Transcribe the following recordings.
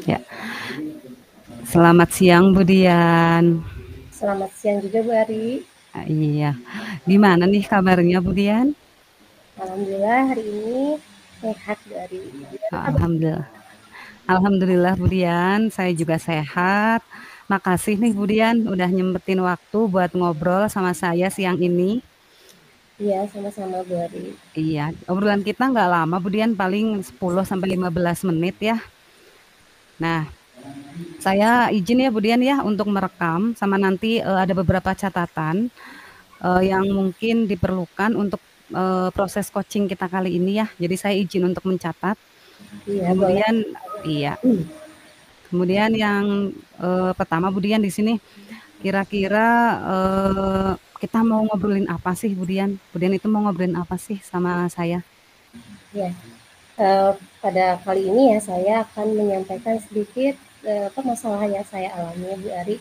Ya, selamat siang Bu Dian. Selamat siang juga Bu Ari. Iya, gimana nih kabarnya Bu Dian? Alhamdulillah hari ini sehat Bu Ari. Gimana kabar? Alhamdulillah. Alhamdulillah Bu Dian, saya juga sehat. Makasih nih Bu Dian udah nyempetin waktu buat ngobrol sama saya siang ini. Iya, sama-sama Bu Ari. Iya, obrolan kita nggak lama Bu Dian, paling 10 sampai 15 menit ya. Nah, saya izin ya Bu Dian ya untuk merekam sama nanti ada beberapa catatan yang mungkin diperlukan untuk proses coaching kita kali ini ya. Jadi saya izin untuk mencatat. Iya, boleh. Kemudian iya, kemudian yang pertama Bu Dian di sini kira-kira kita mau ngobrolin apa sih Bu Dian? Bu Dian itu mau ngobrolin apa sih sama saya? Ya, pada kali ini ya saya akan menyampaikan sedikit permasalahan yang saya alami Bu Ari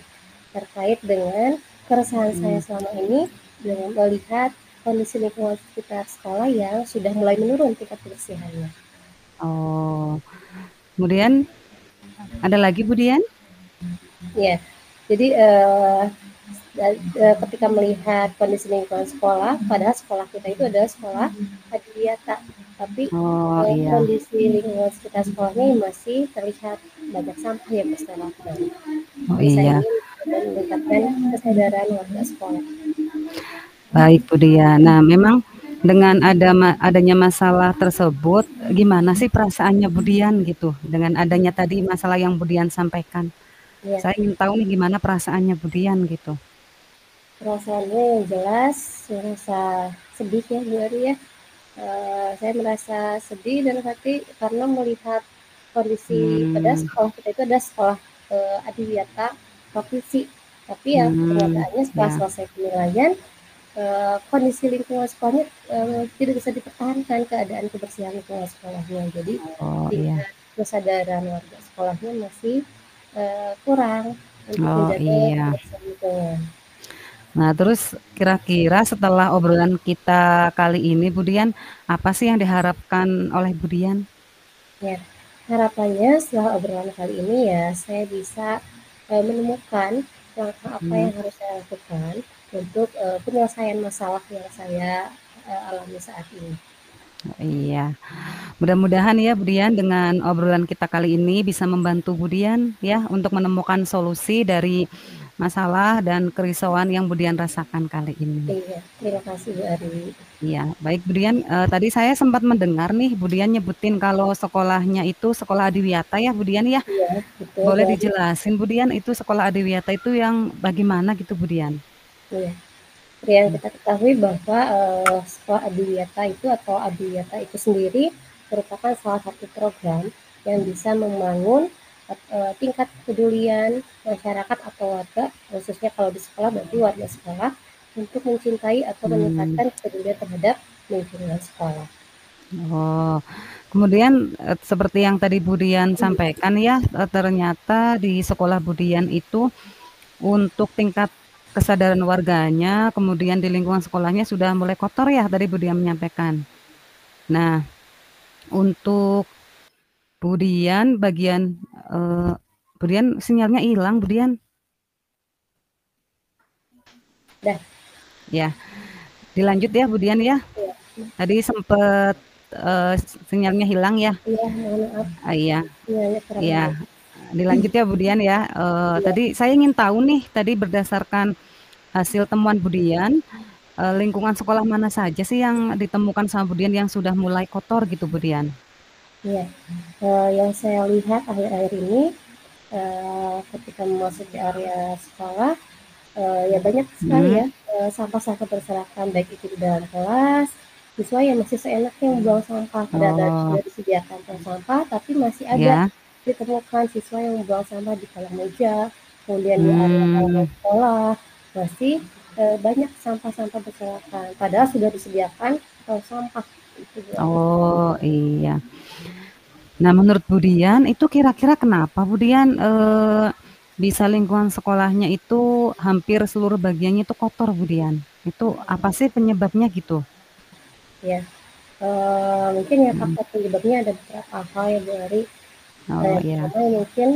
terkait dengan keresahan saya Hmm. selama ini dengan melihat kondisi lingkungan sekitar sekolah yang sudah mulai menurun tingkat kebersihannya. Oh, kemudian ada lagi Bu Dian? Ya, jadi ketika melihat kondisi lingkungan sekolah, padahal sekolah kita itu adalah sekolah adiwiyata, tapi Oh iya, kondisi lingkungan sekitar sekolahnya masih terlihat banyak sampah yang berserakan. oh Jadi saya iya. ingin meningkatkan kesadaran warga sekolah. Baik Bu Dian. Nah, memang dengan adanya masalah tersebut, gimana sih perasaannya Bu Dian gitu? Dengan adanya tadi masalah yang Bu Dian sampaikan. Ya, Saya ingin tahu nih gimana perasaannya Bu Dian gitu. perasaannya yang jelas, merasa sedih ya Bu Ari ya. Saya merasa sedih dan hati karena melihat kondisi pada Hmm, sekolah kita itu ada sekolah adiwiyata provinsi, tapi ya hmm, kenyataannya setelah ya, selesai penilaian kondisi lingkungan sekolahnya tidak bisa dipertahankan keadaan kebersihan lingkungan sekolahnya. Jadi oh iya, tingkat kesadaran warga sekolahnya masih kurang untuk oh menjaga iya. kebersihan lingkungan. Nah, terus kira-kira setelah obrolan kita kali ini, Bu Dian, apa sih yang diharapkan oleh Bu Dian? Ya, harapannya setelah obrolan kali ini ya saya bisa menemukan langkah apa Hmm, yang harus saya lakukan untuk penyelesaian masalah yang saya alami saat ini. iya. Mudah-mudahan ya Bu Dian dengan obrolan kita kali ini bisa membantu Bu Dian ya untuk menemukan solusi dari masalah dan kerisauan yang Bu Dian rasakan kali ini. Iya, terima kasih Bu Ari. Iya, baik Bu Dian. Tadi saya sempat mendengar nih Bu Dian nyebutin kalau sekolahnya itu sekolah adiwiyata ya Bu Dian ya. Iya, betul Bu Boleh Ari. dijelasin Bu Dian itu sekolah adiwiyata itu yang bagaimana gitu Bu Dian? Iya. Seperti yang kita ketahui bahwa sekolah adiwiyata itu atau adiwiyata itu sendiri merupakan salah satu program yang bisa membangun tingkat kepedulian masyarakat atau warga, khususnya kalau di sekolah berarti warga sekolah, untuk mencintai atau Hmm. meningkatkan kepedulian terhadap lingkungan sekolah. Oh, kemudian seperti yang tadi Budian sampaikan ya, ternyata di sekolah Budian itu untuk tingkat kesadaran warganya, kemudian di lingkungan sekolahnya sudah mulai kotor ya, tadi Budian menyampaikan. Nah, untuk Budian bagian eh, Budian sinyalnya hilang, Budian. Dah, Ya, dilanjut ya Budian ya. ya, Tadi sempat sinyalnya hilang ya. iya, mohon maaf, Ah, iya, sinyalnya kurang iya. baik. Dilanjut ya Budian ya. Iya, Tadi saya ingin tahu nih, tadi berdasarkan hasil temuan Budian, lingkungan sekolah mana saja sih yang ditemukan sama Budian yang sudah mulai kotor gitu Budian? iya. Yang saya lihat akhir-akhir ini ketika memasuki area sekolah ya banyak sekali Hmm, ya sampah-sampah berserakan baik itu di dalam kelas siswa yang masih seenaknya membuang sampah padahal oh sudah disediakan tong sampah tapi masih ada ya, ditemukan siswa yang membuang sampah di kolong meja kemudian di area halaman hmm, sekolah masih banyak sampah-sampah berserakan padahal sudah disediakan tong sampah itu berarti. oh iya. Nah menurut Budian itu kira-kira kenapa Budian? bisa lingkungan sekolahnya itu hampir seluruh bagiannya itu kotor, Bu Dian. Itu apa sih penyebabnya gitu? Ya, mungkin ya Mhm. faktor penyebabnya ada beberapa hal ya Bu Ari. Oh, Yang iya. pertama mungkin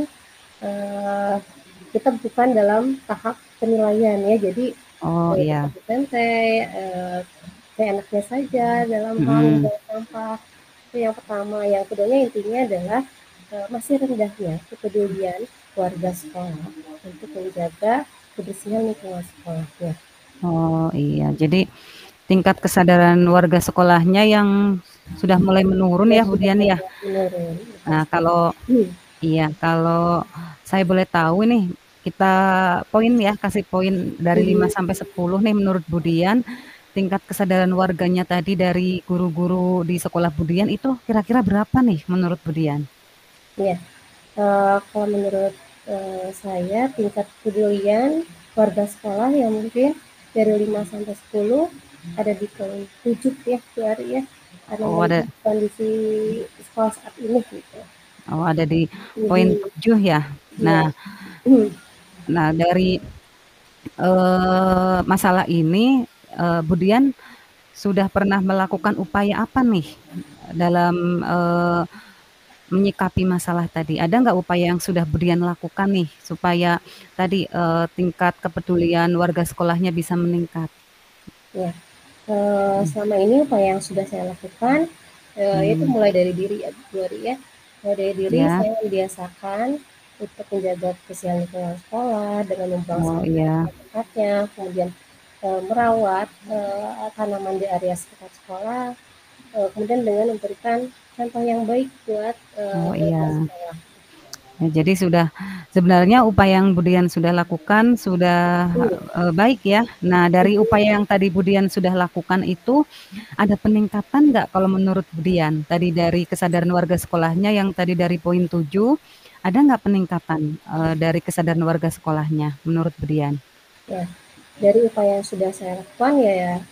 eh, kita bukan dalam tahap penilaian ya, jadi Oh, tetap iya. santai, seenaknya saja dalam hal Mhm. membuang sampah. Itu yang pertama. Yang keduanya intinya adalah masih rendahnya kepedulian warga sekolah untuk menjaga kebersihan lingkungan sekolahnya. Oh, iya. Jadi tingkat kesadaran warga sekolahnya yang sudah mulai menurun Yang ya, Bu sudah Dian ya? mulai menurun, betul Nah, sekali. kalau iya, kalau saya boleh tahu nih, kita poin ya, kasih poin dari 5 Mhm. sampai 10 nih menurut Bu Dian, tingkat kesadaran warganya tadi dari guru-guru di sekolah Bu Dian itu kira-kira berapa nih menurut Bu Dian? Ya, kalau menurut saya tingkat kepedulian warga sekolah yang mungkin dari 5 sampai 10 ada di poin 7 ya, Bu Ari ya, karena Oh, ada melihat kondisi sekolah saat ini gitu. ada di poin Mhm. 7 ya. Iya. Nah nah dari, masalah ini, Bu Dian sudah pernah melakukan upaya apa nih dalam, menyikapi masalah tadi? Ada nggak upaya yang sudah Bu Dian lakukan nih supaya tadi, tingkat kepedulian warga sekolahnya bisa meningkat? Ya, Mhm. selama ini upaya yang sudah saya lakukan, itu Mmm, mulai dari diri ya, Bu Ari ya. Mulai dari diri iya. saya membiasakan untuk menjaga kebersihan lingkungan sekolah dengan membuang Oh, sampah iya. pada tempatnya, kemudian merawat tanaman di area sekitar sekolah, kemudian dengan memberikan contoh yang baik buat Oh, warga iya. sekolah. Ya, jadi sudah sebenarnya upaya yang Budian sudah lakukan sudah, Hmm. baik ya. Nah, dari upaya yang tadi Budian sudah lakukan itu, ada peningkatan nggak kalau menurut Budian? Tadi dari kesadaran warga sekolahnya yang tadi dari poin 7, ada nggak peningkatan, dari kesadaran warga sekolahnya menurut Budian? Ya, dari upaya yang sudah saya lakukan ya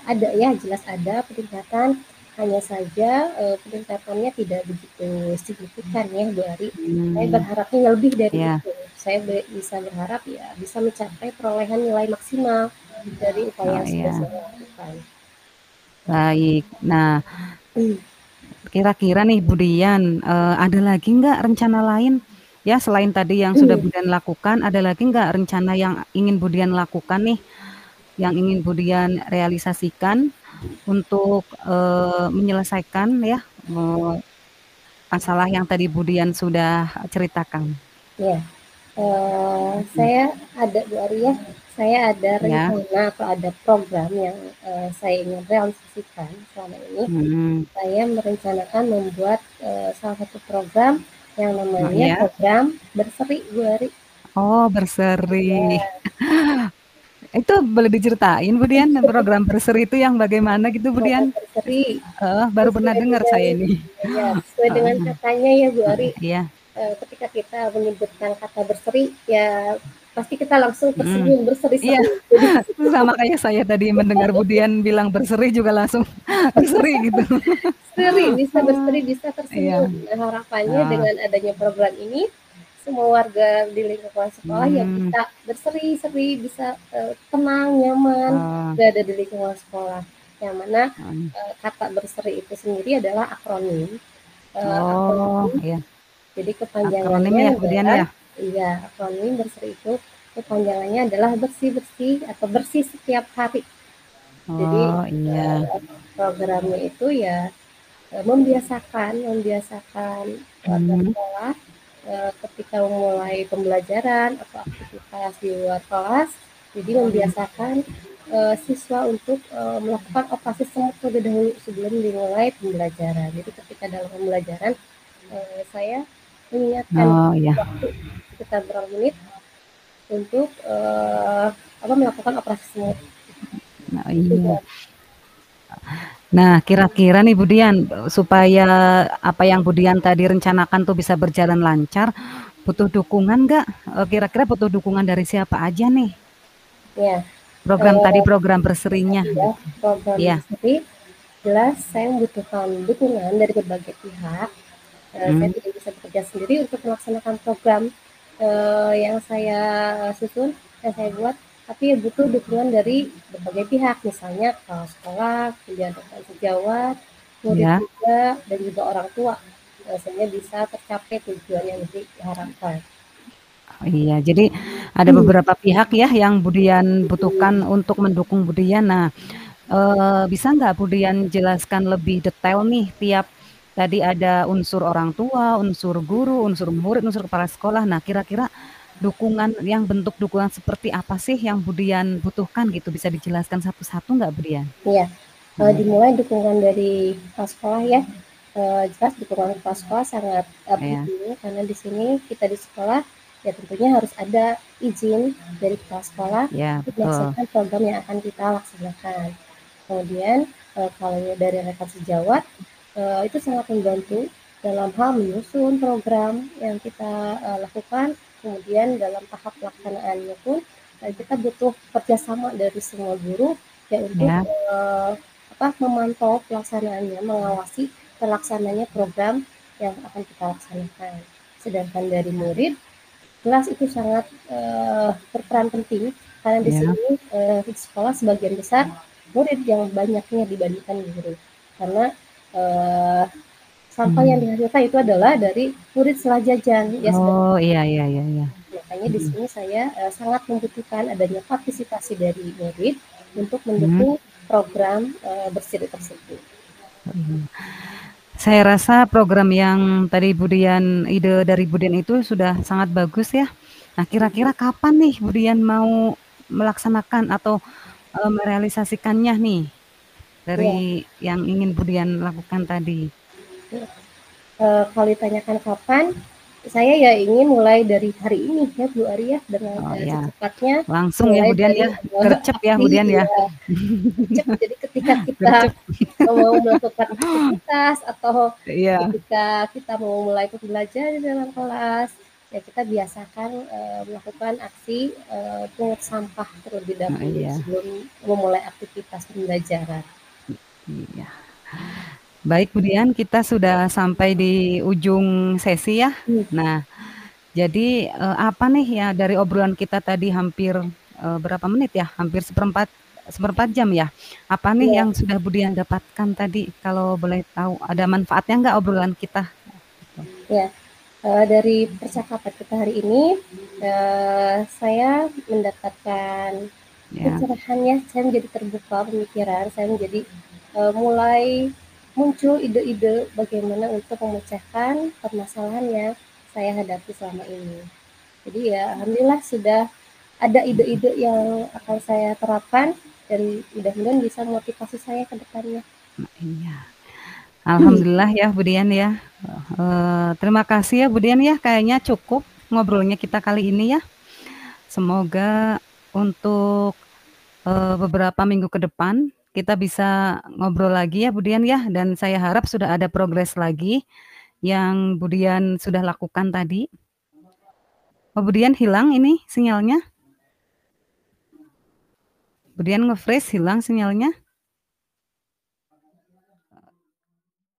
ada ya jelas ada peningkatan, hanya saja peningkatannya tidak begitu signifikan ya Bu Ari. Saya Mmm, berharapnya lebih dari iya. itu. Saya bisa berharap ya bisa mencapai perolehan nilai maksimal dari upaya Oh, yang sudah iya. saya lakukan. Baik. Nah, Hmm. kira-kira nih Bu Dian, ada lagi nggak rencana lain, ya selain tadi yang sudah Hmm. Bu Dian lakukan, ada lagi nggak rencana yang ingin Bu Dian lakukan nih, yang ingin Bu Dian realisasikan untuk, menyelesaikan ya, masalah yang tadi Bu Dian sudah ceritakan? Ya, Mhm. saya ada Bu Ari ya, saya ada Ya, rencana atau ada program yang saya ingin realisasikan selama ini. mhm, Saya merencanakan membuat salah satu program yang namanya iya. program berseri Bu Ari. Oh, berseri. Ya, Itu boleh diceritain Bu Dian, program berseri itu yang bagaimana gitu Bu Dian? program berseri Baru pernah sesuai dengar dengan saya ini. ya sesuai dengan Heeh, katanya ya Bu Ari. iya, Ketika kita menyebutkan kata berseri ya pasti kita langsung mhm. tersenyum Iya, berseri-seri. Jadi sama kayak saya tadi mendengar Budian bilang berseri juga langsung berseri gitu. seri, bisa berseri, Oh, bisa iya, tersenyum. Nah, harapannya oh, dengan adanya program ini, semua warga di lingkungan sekolah ya mmm, bisa berseri-seri, bisa tenang, nyaman oh, berada di lingkungan sekolah. Yang mana mhm. kata berseri itu sendiri adalah akronim. Oh, Akronim, iya, jadi akronim kepanjangannya ya Budian adalah, ya? iya, akronim berseri itu kepanjangannya adalah bersih-bersih atau bersih setiap hari. Jadi Oh, iya, programnya itu ya membiasakan warga mhm, sekolah ketika memulai pembelajaran atau aktivitas di luar kelas, jadi membiasakan siswa untuk melakukan operasi semut terlebih dahulu sebelum dimulai pembelajaran. Jadi ketika dalam pembelajaran saya mengingatkan oh, iya, waktu sekitar berapa menit untuk apa melakukan operasi semut. nah Itu iya. buat Nah, kira-kira nih Budian, supaya apa yang Budian tadi rencanakan tuh bisa berjalan lancar, butuh dukungan nggak? Kira-kira butuh dukungan dari siapa aja nih? ya Program tadi, eh, program berserinya ya gitu. program Iya, berseri jelas saya membutuhkan dukungan dari berbagai pihak. Saya mhm, tidak bisa bekerja sendiri untuk melaksanakan program. yang saya susun, yang saya buat, tapi butuh dukungan dari berbagai pihak, misalnya kepala sekolah, kemudian rekan sejawat, murid Ya. juga, dan juga orang tua, sehingga bisa tercapai tujuan yang diharapkan. Oh, iya, jadi ada beberapa pihak ya yang Budian butuhkan untuk mendukung Budian. Nah, bisa nggak Budian jelaskan lebih detail nih tiap tadi ada unsur orang tua, unsur guru, unsur murid, unsur kepala sekolah. Nah, kira-kira dukungan yang bentuk dukungan seperti apa sih yang Budian butuhkan gitu? Bisa dijelaskan satu-satu nggak Budian? Iya, Hmm, dimulai dukungan dari kepala sekolah ya. Jelas dukungan kepala sekolah sangat ya, penting karena di sini kita di sekolah ya tentunya harus ada izin dari kepala sekolah ya untuk betul. melaksanakan program yang akan kita laksanakan. Kemudian kalau dari rekan sejawat itu sangat membantu dalam hal menyusun program yang kita lakukan. Kemudian dalam tahap pelaksanaannya pun kita butuh kerjasama dari semua guru ya untuk Ya, memantau pelaksanaannya, mengawasi terlaksananya program yang akan kita laksanakan. Sedangkan dari murid, kelas itu sangat berperan penting karena di ya. sini di sekolah sebagian besar murid yang banyaknya dibandingkan guru. Karena eh, sampah yang Hmm. dihasilkan itu adalah dari murid setelah jajan. Ya sudah, Oh, iya, iya, iya, iya. makanya di Hmm. sini saya sangat membutuhkan adanya partisipasi dari murid untuk Hmm. mendukung program bersih tersebut. Hmm. Saya rasa program yang tadi Budian, ide dari Budian itu sudah sangat bagus ya. Nah, kira-kira kapan nih Budian mau melaksanakan atau merealisasikannya nih Ya, dari yang ingin Budian lakukan tadi? kalau ditanyakan kapan, saya ya ingin mulai dari hari ini ya Bu Ari ya, dengan Oh ya, secepatnya langsung ya mulai Budian dari ya, gercep ya aksi Budian ya, ya, gercep. Jadi ketika kita gercep. mau melakukan aktivitas atau Iya, ketika kita mau mulai pembelajaran di dalam kelas, ya kita biasakan melakukan aksi pungut sampah terlebih oh, dahulu iya, sebelum memulai aktivitas pembelajaran. iya. Baik Budian, kita sudah sampai di ujung sesi ya. Hmm, Nah, jadi apa nih ya dari obrolan kita tadi hampir berapa menit ya? Hampir seperempat seperempat jam ya. Apa nih ya, yang sudah Budian dapatkan tadi? Kalau boleh tahu, ada manfaatnya nggak obrolan kita? Gitu. ya. Dari percakapan kita hari ini, saya mendapatkan Ya, pencerahan ya, saya menjadi terbuka pemikiran, saya menjadi mulai muncul ide-ide bagaimana untuk memecahkan permasalahan yang saya hadapi selama ini. Jadi ya, alhamdulillah sudah ada ide-ide yang akan saya terapkan dan mudah-mudahan bisa motivasi saya ke depannya. iya. Alhamdulillah ya Budian ya. Terima kasih ya Budian ya. Kayaknya cukup ngobrolnya kita kali ini ya. Semoga untuk beberapa minggu ke depan kita bisa ngobrol lagi ya Budian ya. Dan saya harap sudah ada progres lagi yang Budian sudah lakukan tadi. Oh, Budian hilang ini sinyalnya. Budian nge-freeze hilang sinyalnya.